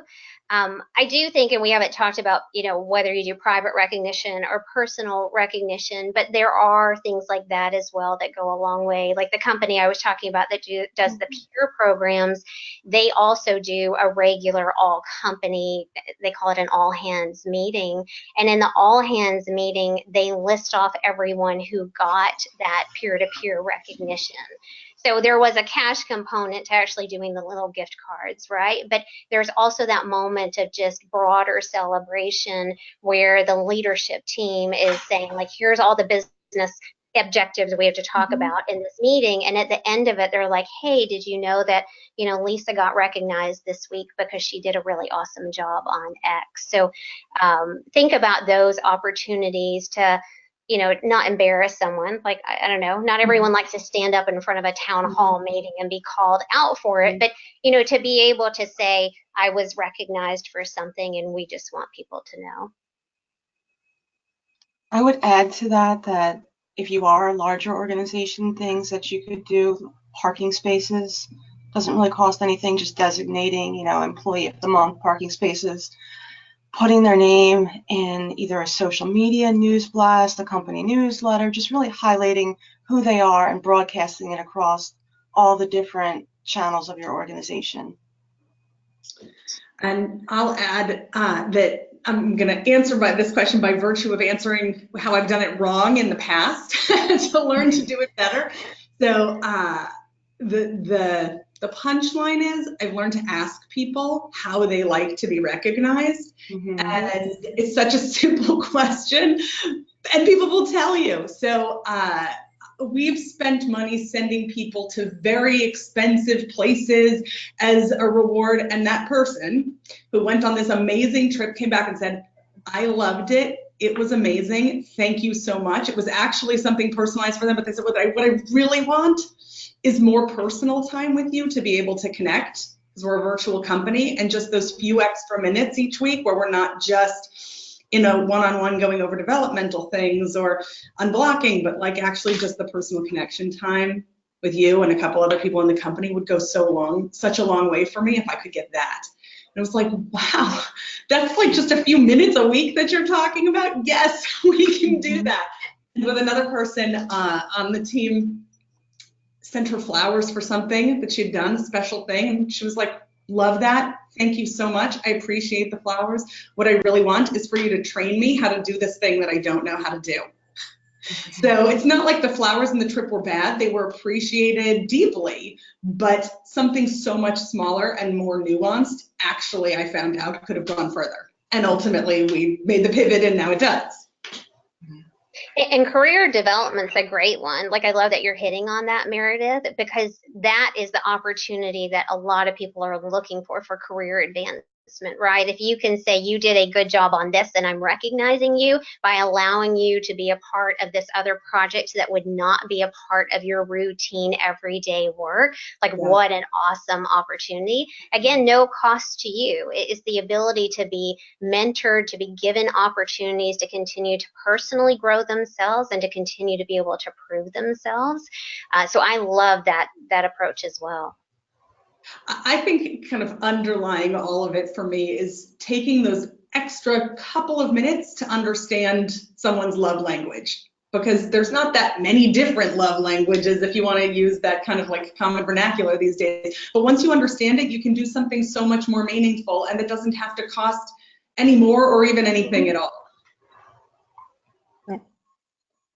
I do think, and we haven't talked about, whether you do private recognition or personal recognition, but there are things like that as well that go a long way. Like the company I was talking about that does the peer programs, they also do a regular all company, they call it an all hands meeting. And in the all hands meeting, they list off everyone who got that peer-to-peer recognition. So there was a cash component to actually doing the little gift cards, right? But there's also that moment of just broader celebration where the leadership team is saying, like, here's all the business objectives we have to talk about in this meeting. And at the end of it, they're like, hey, did you know that, Lisa got recognized this week because she did a really awesome job on X? So think about those opportunities to, not embarrass someone. Like, I don't know, not everyone likes to stand up in front of a town hall meeting and be called out for it, but, to be able to say, I was recognized for something and we just want people to know. I would add to that if you are a larger organization, things that you could do, parking spaces, doesn't really cost anything, just designating, employee of the month parking spaces, putting their name in either a social media news blast, a company newsletter, just really highlighting who they are and broadcasting it across all the different channels of your organization. And I'll add that I'm going to answer this question by virtue of answering how I've done it wrong in the past to learn to do it better. So the punchline is I've learned to ask people how they like to be recognized. And it's such a simple question, and people will tell you. So we've spent money sending people to very expensive places as a reward, and that person who went on this amazing trip came back and said, I loved it. It was amazing. Thank you so much. It was actually something personalized for them, but they said, what I really want is more personal time with you to be able to connect, because we're a virtual company, and just those few extra minutes each week where we're not just one-on-one going over developmental things or unblocking, but like actually just the personal connection time with you and a couple other people in the company would go such a long way for me if I could get that. And it was like, wow, that's like just a few minutes a week that you're talking about? Yes, we can do that. And with another person on the team, sent her flowers for something that she'd done, a special thing, and she was like, love that. Thank you so much. I appreciate the flowers. What I really want is for you to train me how to do this thing that I don't know how to do. So it's not like the flowers and the trip were bad. They were appreciated deeply, but something so much smaller and more nuanced, actually, I found out could have gone further. And ultimately, we made the pivot, and now it does. And career development's a great one. Like, I love that you're hitting on that, Meredith, because that is the opportunity that a lot of people are looking for career advancement, right? If you can say you did a good job on this and I'm recognizing you by allowing you to be a part of this other project that would not be a part of your routine everyday work, like what an awesome opportunity. Again, no cost to you. It is the ability to be mentored, to be given opportunities to continue to personally grow themselves and to continue to be able to prove themselves. So I love that approach as well. I think kind of underlying all of it for me is taking those extra couple of minutes to understand someone's love language, because there's not that many different love languages if you want to use that kind of like common vernacular these days. But once you understand it, you can do something so much more meaningful, and it doesn't have to cost any more or even anything at all.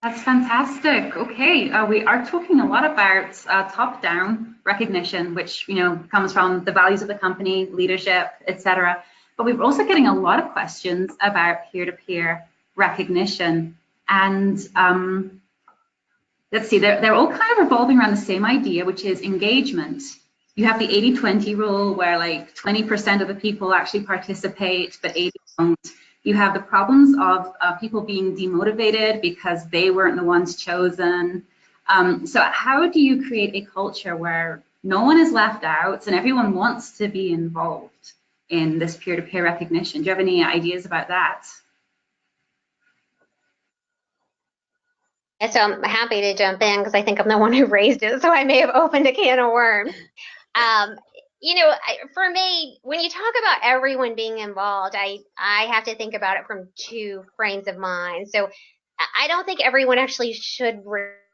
That's fantastic. Okay, we are talking a lot about top-down recognition, which comes from the values of the company, leadership, etc. But we're also getting a lot of questions about peer-to-peer recognition, and let's see, they're all kind of revolving around the same idea, which is engagement. You have the 80-20 rule, where like 20% of the people actually participate, but 80 don't. You have the problems of people being demotivated because they weren't the ones chosen. So how do you create a culture where no one is left out and everyone wants to be involved in this peer-to-peer recognition? Do you have any ideas about that? And so I'm happy to jump in because I think I'm the one who raised it, so I may have opened a can of worms. For me, when you talk about everyone being involved, I have to think about it from two frames of mind. So I don't think everyone actually should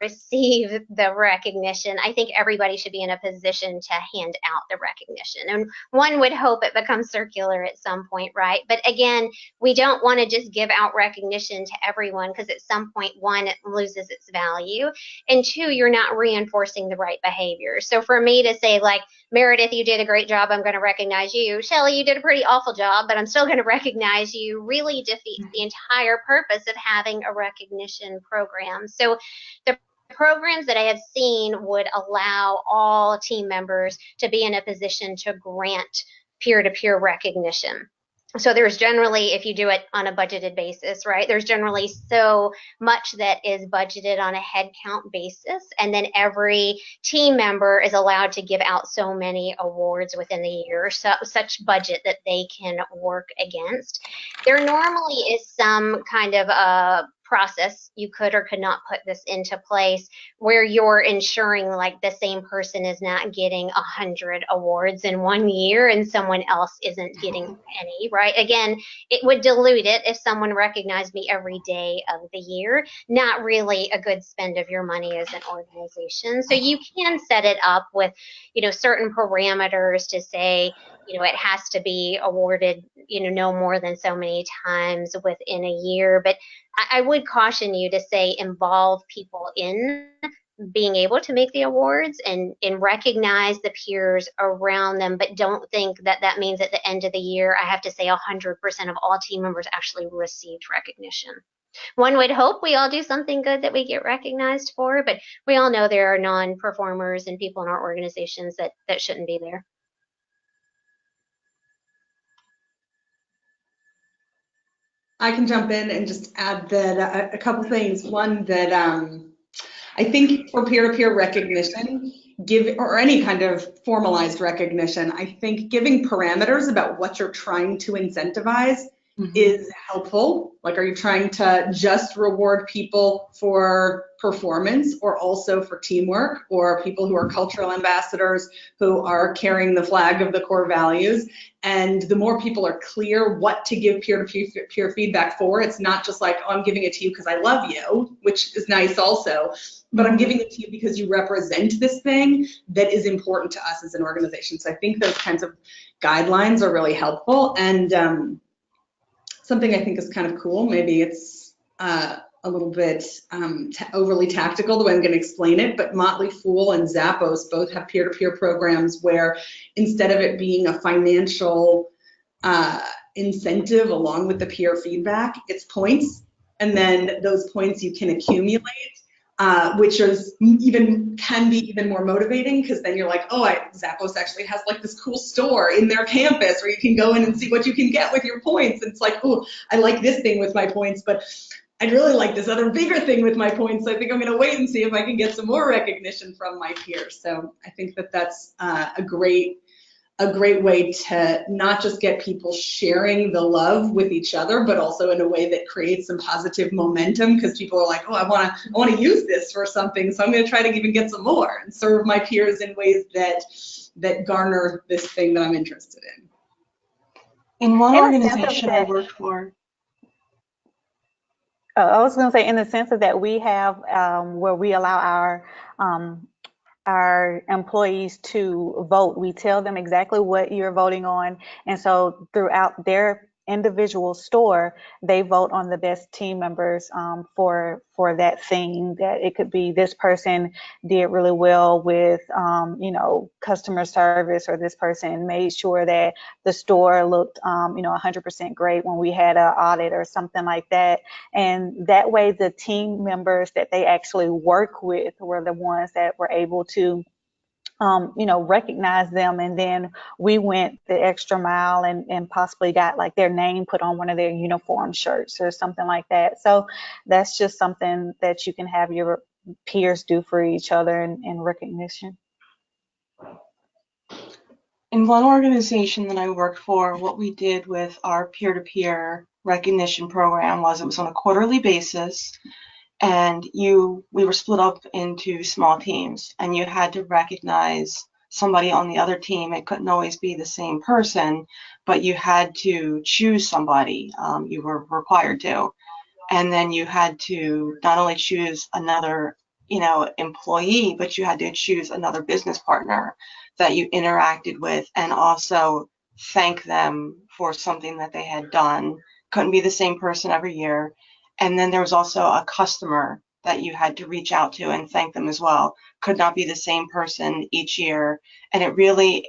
receive the recognition. I think everybody should be in a position to hand out the recognition. And one would hope it becomes circular at some point, right? But again, we don't want to just give out recognition to everyone, because at some point, one, it loses its value, and two, you're not reinforcing the right behavior. So for me to say, like, Meredith, you did a great job, I'm going to recognize you. Shelley, you did a pretty awful job, but I'm still going to recognize you, really defeats the entire purpose of having a recognition program. So the programs that I have seen would allow all team members to be in a position to grant peer-to-peer recognition. So there's generally, if you do it on a budgeted basis, right, there's generally so much that is budgeted on a head count basis, and then every team member is allowed to give out so many awards within the year, such budget that they can work against. There normally is some kind of a process you could or could not put this into place, where you're ensuring like the same person is not getting 100 awards in 1 year and someone else isn't getting any, right? Again, it would dilute it if someone recognized me every day of the year. Not really a good spend of your money as an organization. So you can set it up with, certain parameters to say, it has to be awarded, no more than so many times within a year. But I would caution you to say involve people in being able to make the awards and recognize the peers around them, but don't think that that means at the end of the year, I have to say 100% of all team members actually received recognition. One would hope we all do something good that we get recognized for, but we all know there are non-performers and people in our organizations that shouldn't be there. I can jump in and just add that a couple things. One, that I think for peer-to-peer recognition, or any kind of formalized recognition, I think giving parameters about what you're trying to incentivize is helpful. Like, are you trying to just reward people for performance, or also for teamwork, or people who are cultural ambassadors who are carrying the flag of the core values? And the more people are clear what to give peer-to-peer feedback for, it's not just like, oh, I'm giving it to you because I love you, which is nice also, but I'm giving it to you because you represent this thing that is important to us as an organization. So I think those kinds of guidelines are really helpful. And something I think is kind of cool, maybe it's a little bit overly tactical the way I'm going to explain it, but Motley Fool and Zappos both have peer-to-peer programs where, instead of it being a financial incentive along with the peer feedback, it's points, and then those points you can accumulate, which can be even more motivating, because then you're like, oh, Zappos actually has like this cool store in their campus where you can go in and see what you can get with your points. It's like, oh, I like this thing with my points, but I'd really like this other bigger thing with my points. So I think I'm going to wait and see if I can get some more recognition from my peers. So I think that that's a great way to not just get people sharing the love with each other, but also in a way that creates some positive momentum, because people are like, oh, I want to use this for something, so I'm going to try to even get some more and serve my peers in ways that garner this thing that I'm interested in. In one organization I worked for, I was going to say, in the sense of that we have where we allow our employees to vote. We tell them exactly what you're voting on, and so throughout their individual store, they vote on the best team members for that thing. That it could be this person did really well with customer service, or this person made sure that the store looked 100% great when we had an audit or something like that. And that way the team members that they actually work with were the ones that were able to recognize them, and then we went the extra mile and possibly got like their name put on one of their uniform shirts or something like that. So that's just something that you can have your peers do for each other in recognition. In one organization that I worked for, what we did with our peer-to-peer recognition program was, it was on a quarterly basis, and we were split up into small teams, and you had to recognize somebody on the other team. It couldn't always be the same person, but you had to choose somebody. You were required to. And then you had to not only choose another, employee, but you had to choose another business partner that you interacted with and also thank them for something that they had done. Couldn't be the same person every year. And then there was also a customer that you had to reach out to and thank them as well. Could not be the same person each year. And it really,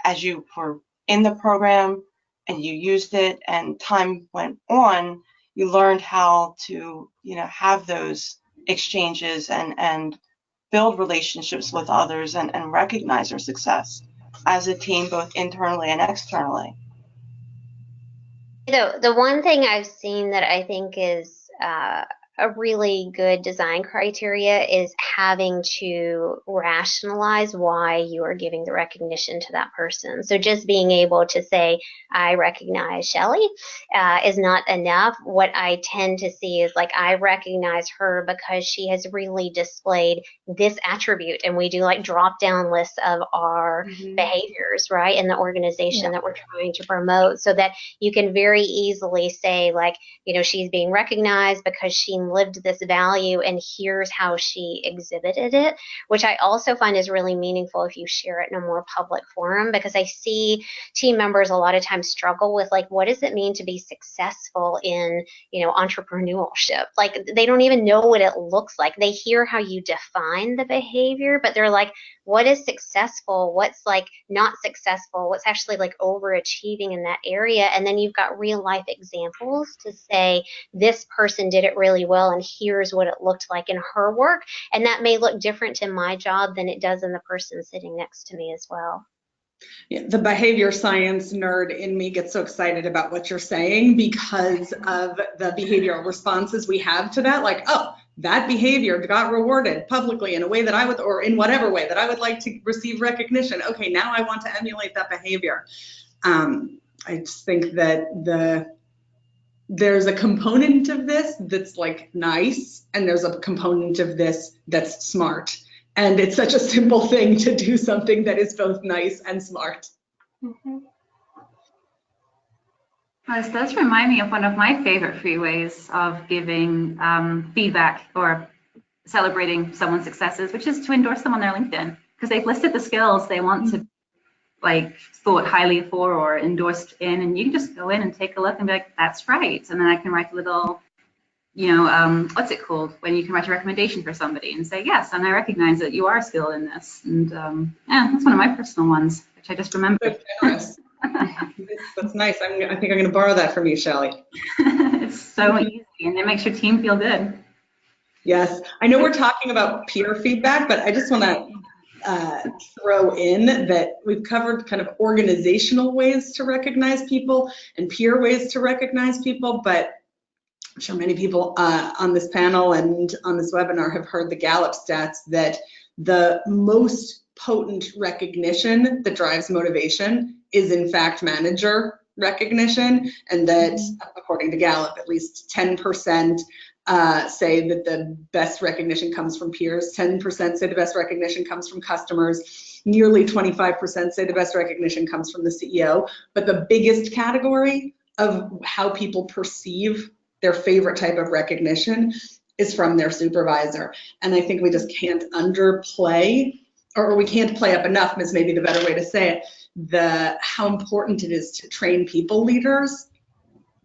as you were in the program and you used it and time went on, you learned how to, have those exchanges and build relationships with others and recognize their success as a team, both internally and externally. The one thing I've seen that I think is a really good design criteria is having to rationalize why you are giving the recognition to that person. So just being able to say, I recognize Shelley is not enough. What I tend to see is like, I recognize her because she has really displayed this attribute, and we do like drop down lists of our behaviors, right, in the organization that we're trying to promote, so that you can very easily say like, she's being recognized because she lived this value and here's how she exhibited it, which I also find is really meaningful if you share it in a more public forum, because I see team members a lot of times struggle with like, what does it mean to be successful in, entrepreneurship? Like they don't even know what it looks like. They hear how you define the behavior, but they're like, what is successful? What's like not successful? What's actually like overachieving in that area? And then you've got real life examples to say, this person did it really well and here's what it looked like in her work. And that may look different in my job than it does in the person sitting next to me as well. Yeah, the behavior science nerd in me gets so excited about what you're saying because of the behavioral responses we have to that. Like, oh, that behavior got rewarded publicly in a way that I would, or in whatever way that I would like to receive recognition. Okay, now I want to emulate that behavior. I just think that there's a component of this that's like nice, and there's a component of this that's smart. And it's such a simple thing to do something that is both nice and smart. This does remind me of one of my favorite free ways of giving feedback or celebrating someone's successes, which is to endorse them on their LinkedIn, because they've listed the skills they want to like thought highly for or endorsed in, and you can just go in and take a look and be like, that's right. And then I can write a little, what's it called when you can write a recommendation for somebody and say, yes, and I recognize that you are skilled in this. And yeah, that's one of my personal ones, which I just remembered. That's nice. I think I'm going to borrow that from you, Shelley. It's so easy, and it makes your team feel good. Yes, I know we're talking about peer feedback, but I just want to throw in that we've covered kind of organizational ways to recognize people and peer ways to recognize people, but I'm sure many people on this panel and on this webinar have heard the Gallup stats that the most potent recognition that drives motivation is in fact manager recognition, and that according to Gallup, at least 10% say that the best recognition comes from peers, 10% say the best recognition comes from customers, nearly 25% say the best recognition comes from the CEO. But the biggest category of how people perceive their favorite type of recognition is from their supervisor. And I think we just can't underplay, or we can't play up enough, is maybe the better way to say it, how important it is to train people leaders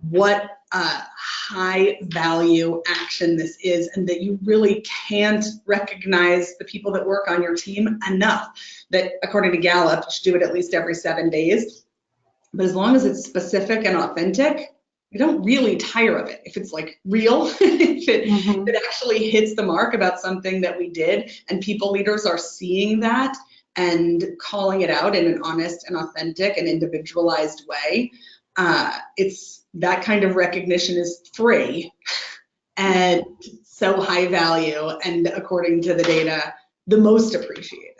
what high value action this is, and that you really can't recognize the people that work on your team enough. That according to Gallup, you should do it at least every 7 days. But as long as it's specific and authentic, you don't really tire of it. If it's like real, if it actually hits the mark about something that we did, and people leaders are seeing that and calling it out in an honest and authentic and individualized way, it's that kind of recognition is free and so high value, and according to the data, the most appreciated.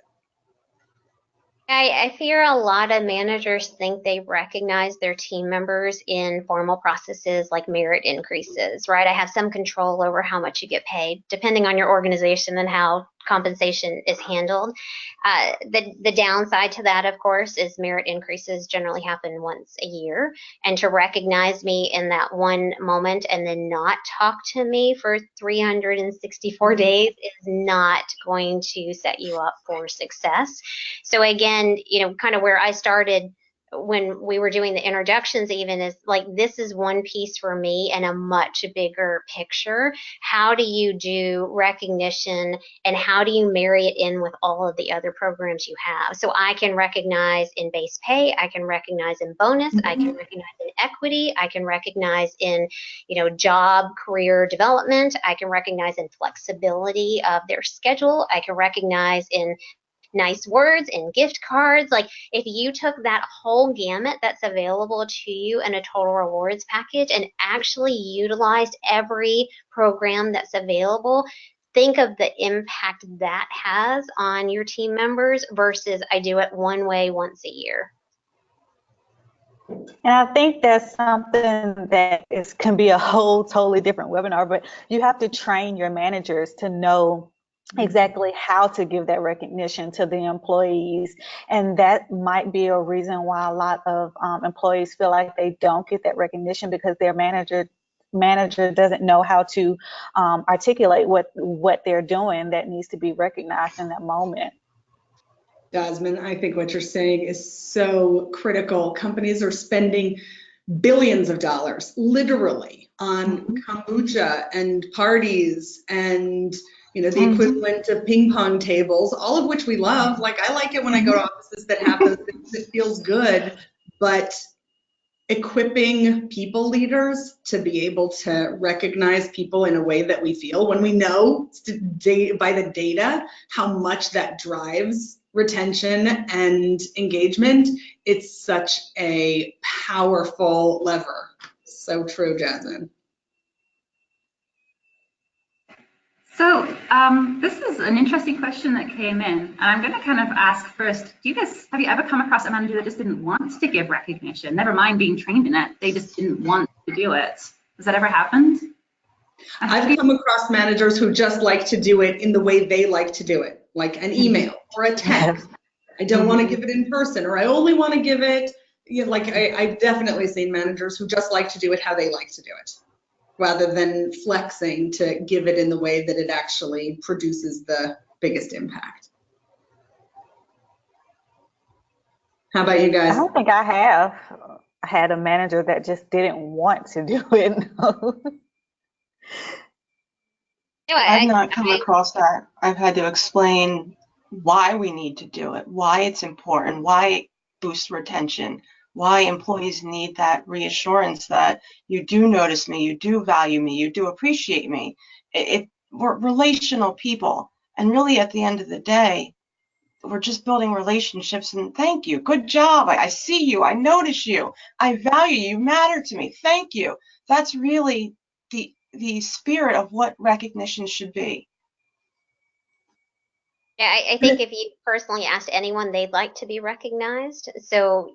I fear a lot of managers think they recognize their team members in formal processes like merit increases, right? I have some control over how much you get paid, depending on your organization and how compensation is handled. The downside to that, of course, is merit increases generally happen once a year, and to recognize me in that one moment and then not talk to me for 364 days is not going to set you up for success. So again, kind of where I started when we were doing the introductions even is like, this is one piece for me in a much bigger picture. How do you do recognition and how do you marry it in with all of the other programs you have? So I can recognize in base pay, I can recognize in bonus, I can recognize in equity, I can recognize in, job career development, I can recognize in flexibility of their schedule, I can recognize in nice words and gift cards. Like, if you took that whole gamut that's available to you in a total rewards package and actually utilized every program that's available, think of the impact that has on your team members versus I do it one way once a year. And I think that's something that can be a whole totally different webinar, but you have to train your managers to know exactly how to give that recognition to the employees. And that might be a reason why a lot of employees feel like they don't get that recognition, because their manager doesn't know how to articulate what they're doing that needs to be recognized in that moment. Jasmine, I think what you're saying is so critical. Companies are spending billions of dollars, literally, on kombucha and parties and the equivalent of ping pong tables, all of which we love. Like, I like it when I go to offices that have those things. It feels good. But equipping people leaders to be able to recognize people in a way that we feel, when we know by the data how much that drives retention and engagement, it's such a powerful lever. So true, Jasmine. So this is an interesting question that came in, and I'm going to kind of ask first, have you ever come across a manager that just didn't want to give recognition? Never mind being trained in it, they just didn't want to do it. Has that ever happened? I've come across managers who just like to do it in the way they like to do it, like an email or a text. I don't want to give it in person, or I only want to give it, I've definitely seen managers who just like to do it how they like to do it, rather than flexing to give it in the way that it actually produces the biggest impact. How about you guys? I don't think I have had a manager that just didn't want to do it. I've not come across that. I've had to explain why we need to do it, why it's important, why it boosts retention, why employees need that reassurance that you do notice me, you do value me, you do appreciate me. We're relational people, and really at the end of the day, we're just building relationships. And thank you, good job, I see you, I notice you, I value you, you matter to me, thank you. That's really the spirit of what recognition should be. Yeah, I think if you personally asked anyone, they'd like to be recognized. So,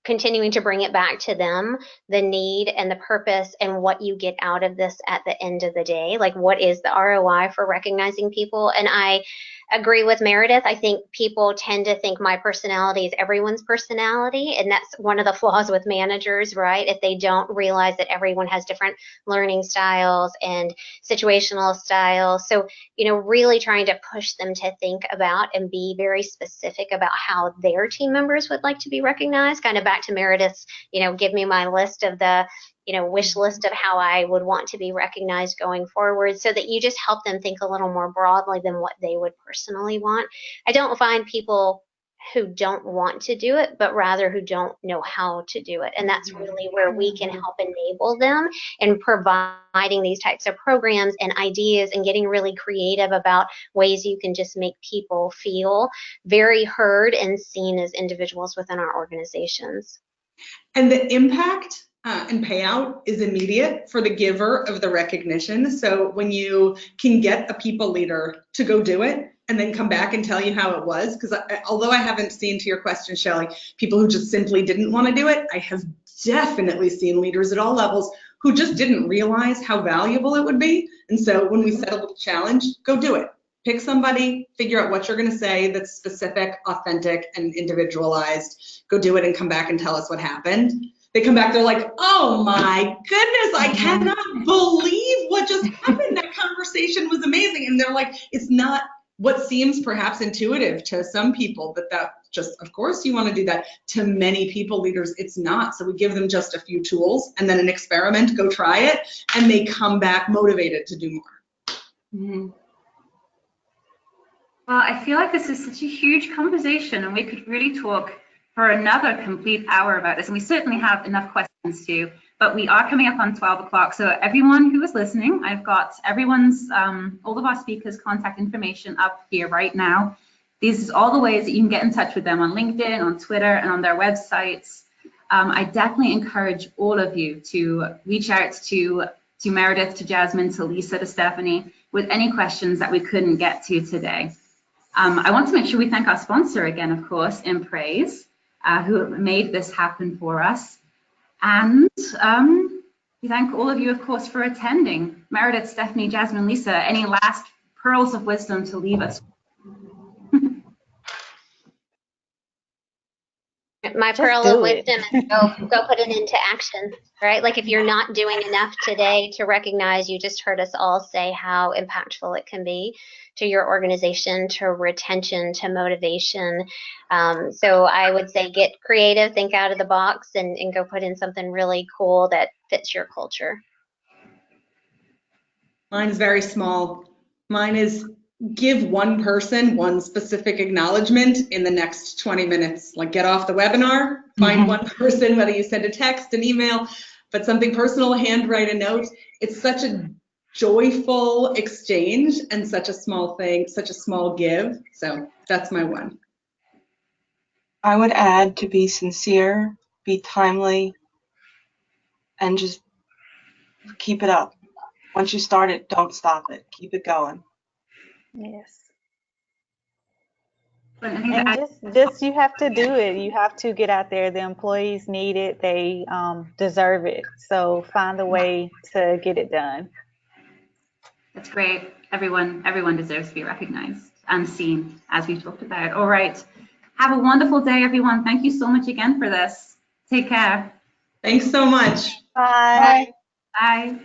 continuing to bring it back to them, the need and the purpose and what you get out of this at the end of the day. Like, what is the ROI for recognizing people? And I agree with Meredith. I think people tend to think my personality is everyone's personality, and that's one of the flaws with managers, right? If they don't realize that everyone has different learning styles and situational styles. So, really trying to push them to think about and be very specific about how their team members would like to be recognized. Kind of back to Meredith's, give me my list of the wish list of how I would want to be recognized going forward, so that you just help them think a little more broadly than what they would personally want. I don't find people who don't want to do it, but rather who don't know how to do it. And that's really where we can help enable them in providing these types of programs and ideas and getting really creative about ways you can just make people feel very heard and seen as individuals within our organizations. And the impact and payout is immediate for the giver of the recognition. So when you can get a people leader to go do it and then come back and tell you how it was, because although I haven't seen, to your question, Shelley, people who just simply didn't want to do it, I have definitely seen leaders at all levels who just didn't realize how valuable it would be. And so when we set a little challenge, go do it. Pick somebody, figure out what you're going to say that's specific, authentic, and individualized. Go do it and come back and tell us what happened. They come back, they're like, oh my goodness, I cannot believe what just happened. That conversation was amazing. And they're like, it's not what seems perhaps intuitive to some people, but that just, of course you want to do that. To many people leaders, it's not. So we give them just a few tools and then an experiment, go try it, and they come back motivated to do more. Mm-hmm. Well, I feel like this is such a huge conversation, and we could really talk for another complete hour about this. And we certainly have enough questions too, but we are coming up on 12 o'clock. So everyone who is listening, I've got everyone's, all of our speakers' contact information up here right now. These is all the ways that you can get in touch with them on LinkedIn, on Twitter, and on their websites. I definitely encourage all of you to reach out to Meredith, to Jasmine, to Lisa, to Stephanie, with any questions that we couldn't get to today. I want to make sure we thank our sponsor again, of course, Impraise, who made this happen for us. And we thank all of you, of course, for attending. Meredith, Stephanie, Jasmine, Lisa, any last pearls of wisdom to leave us? My pearl of wisdom is go put it into action, right? Like if you're not doing enough today to recognize, you just heard us all say how impactful it can be to your organization, to retention, to motivation. So I would say get creative, think out of the box, and go put in something really cool that fits your culture. Mine is very small. Mine is give one person one specific acknowledgement in the next 20 minutes. Like get off the webinar, find one person, whether you send a text, an email, but something personal, handwrite a note. It's such a joyful exchange and such a small thing, such a small give. So that's my one. I would add to be sincere, be timely, and just keep it up. Once you start it, don't stop it. Keep it going. Yes. And just you have to do it. You have to get out there. The employees need it. They deserve it. So find a way to get it done. That's great. Everyone deserves to be recognized and seen, as we talked about. All right. Have a wonderful day, everyone. Thank you so much again for this. Take care. Thanks so much. Bye. Bye.